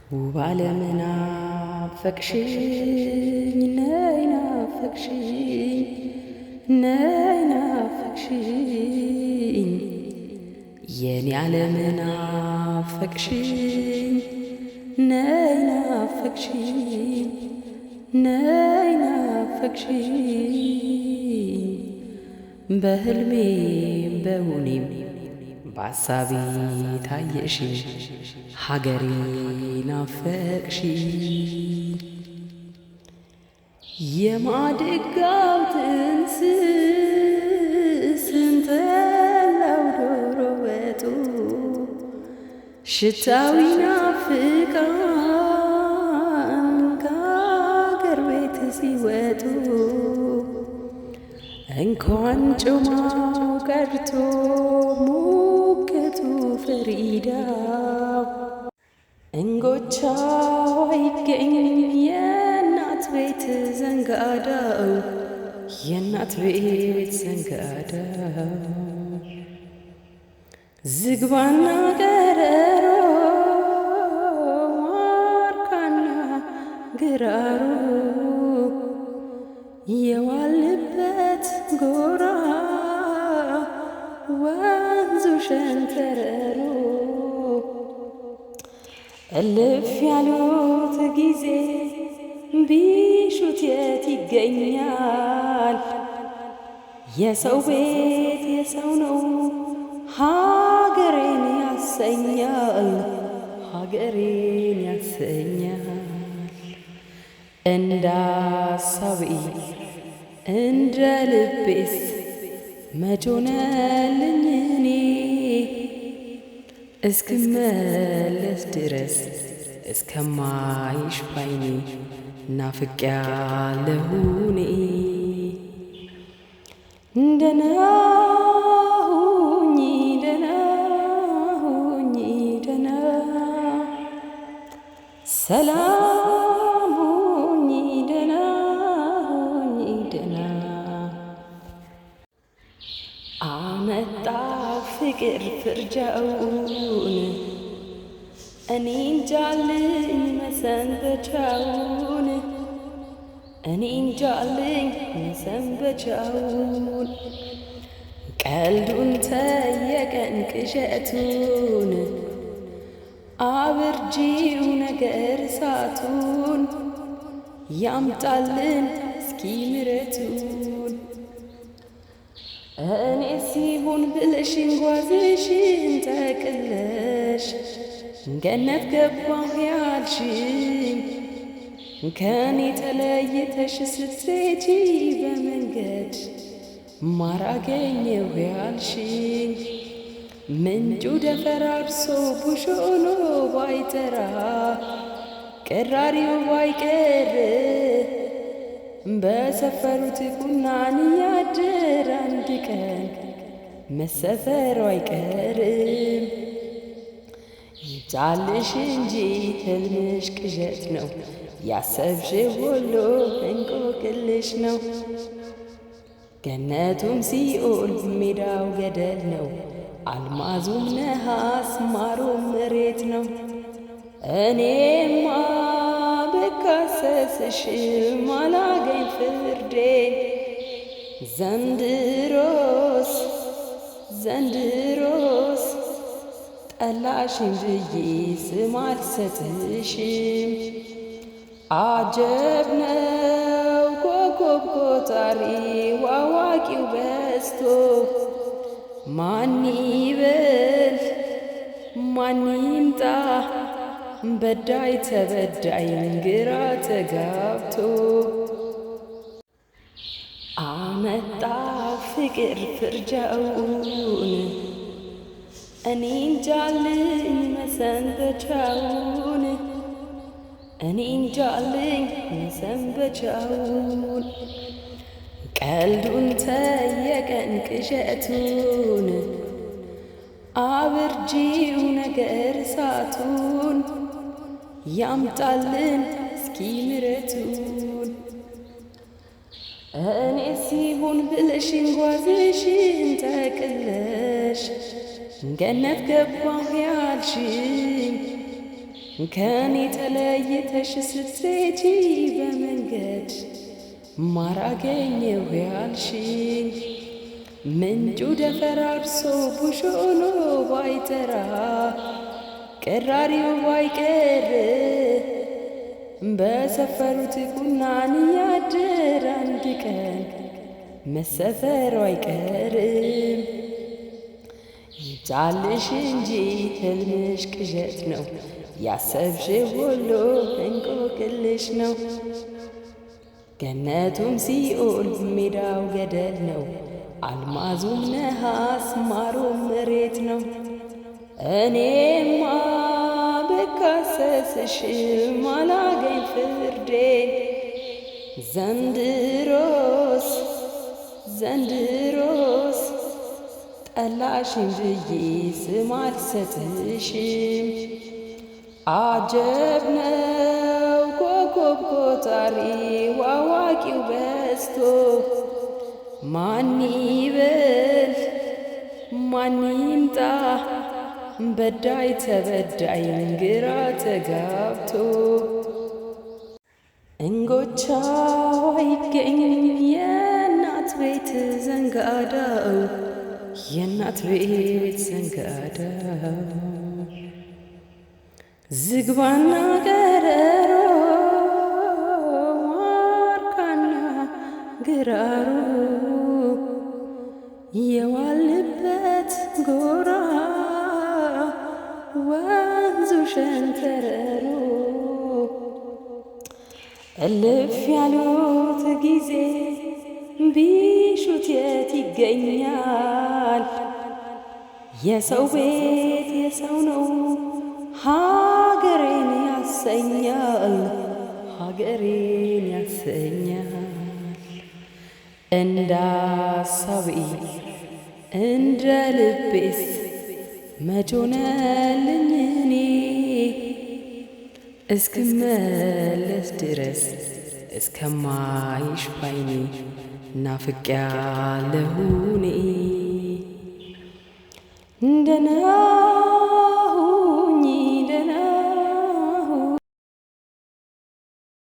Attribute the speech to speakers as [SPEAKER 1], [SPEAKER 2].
[SPEAKER 1] ውብ ዓለም ናፈቅሽኝ ነይ ናፈቅሽኝ ነይ ናፈቅሽኝ የኔ ዓለም ናፈቅሽኝ ነይ ናፈቅሽኝ ነይ ናፈቅሽኝ በሕልሜም በውኔም በሐሳቤ ታየሽኝ ሀገሬ ናፈቅሽኝ የማድጋው ጥንስስ እንተላው ዶሮ ወጡ ሽታው ይናፍቃል ከአገር ቤት ሲወጡ እንኳን ጮማው ቀርቶ ሙቀቱ ፍሪዳው እንጎቻው አይገኝ የእናት ቤት ዘንጋዳው የእናት ቤት ዘንጋዳው ዝግባና ቀረሮ ዋርካና ግራሩ የዋልበት ጎራ ወንዙ ሸንተረሩ እልፍ ያሉት ጊዜ ቢሹት የት ይገኛል? የሰው ቤት የሰው ነው ሀገሬን ያሰኛል ሀገሬን ያሰኛል እንደ ሐሳቤ እንደ ልቤስ መች ሆነልኝ እኔ እስክመለስ ድረስ እስከማይሽ ባይኔ ናፍቄያለሁ እኔ ደህና ሁኚ ደህና ሁኚ ደህና ሰላም ሁኚ ደህና ሁኚ ደህና አመጣ ፍቅር ፍርጃውን እኔ እንጃልኝ መሰንበቻውን እኔ እንጃልኝ መሰንበቻውን ቀልዱን ተየቀን ቅዠቱን አብርጂው ነገር እሳቱን ያምጣልን እስኪ ምሕረቱን እኔ ሲሆን ብለሽ እንጓዝሽን ጠቅለሽ ገነት ገባሁ ያልሽኝ ከኔ ተለይተሽ ስትሄጂ በመንገድ ማር አገኘሁ ያልሽኝ ምንጩ ደፈራርሶ ቡሽ ሆኖ ባይጠራ ቀራሪው ባይቀር በሰፈሩት ቁናን ያድር አንድ ቀን መሰፈሩ አይቀርም ይምጣልሽ እንጂ ሕልምሽ ቅዠት ነው ያሰብሽው ሁሉ እንቆቅልሽ ነው ገነቱም ሲኦል ሜዳው ገደል ነው አልማዙም ነሐስ ማሩም መሬት ነው እኔማ ብካሰስሽም አላገኝ ፍርዴን ዘንድሮስ ጠላሽኝ ብዬ ስም አልሰጥሽም አጀብ ነው ኮከብ ቆጣሪ አዋቂው በዝቶ ማን ይበል ማን ይምጣ በዳይ ተበዳይ ግራ ተጋብቶ አመጣ ፍቅር ፍርጃውን እኔ እንጃልኝ መሰንበቻውን እኔ እንጃልኝ መሰንበቻውን ቀልዱን ተየቀን ቅዠቱን አብርጂው ነገር እሳቱን ያምጣልን እስኪ ምሕረቱን እኔ ሲሆን ብለሽ እንጓዝሽን ጠቅለሽ ገነት ገባሁ ያልሽኝ ከኔ ተለይተሽ ስትሄጂ በመንገድ ማር አገኘሁ ያልሽኝ ምንጩ ደፈራርሶ ቡሽ ሆኖ ባይጠራ ቀራሪው ባይቀር በሰፈሩት ቁናን ያድር አንድ ቀን መሰፈሩ አይቀርም። ይብዛልሽ እንጂ ህልምሽ ቅዠት ነው፣ ያሰብሽው ሁሉ እንቆቅልሽ ነው። ገነቱም ሲኦል ሜዳው ገደል ነው፣ አልማዙም ነሐስ ማሩም መሬት ነው። እኔማ ብካሰስሽም አላገኝ ፍርዴን ዘንድሮስ ጠላሽኝ ብዬ ስም አልሰጥሽም። አጀብ ነው ኮከብ ቆጣሪው አዋቂው በዝቶ ማን ይበል ማን ይምጣ በዳይ ተበዳይ ግራ ተጋብቶ እንጎቻው አይገኝ የእናት ቤት ዘንጋዳው የእናት ቤት ዘንጋዳው ዝግባና ገረሮ ዋርካና ግራሩ የዋልበት ጎራ ወንዙ ሸንተረሩ እልፍ ያሉት ጊዜ ቢሹት የት ይገኛል? የሰው ቤት የሰው ነው ሀገሬን ያሰኛል፣ ሀገሬን ያሰኛል። እንደ አሳቢ እንደ ልቤስ መች ሆነልኝ እኔ እስክመለስ ድረስ እስከማይሽ ባይኔ ናፍቄያለሁ እኔ።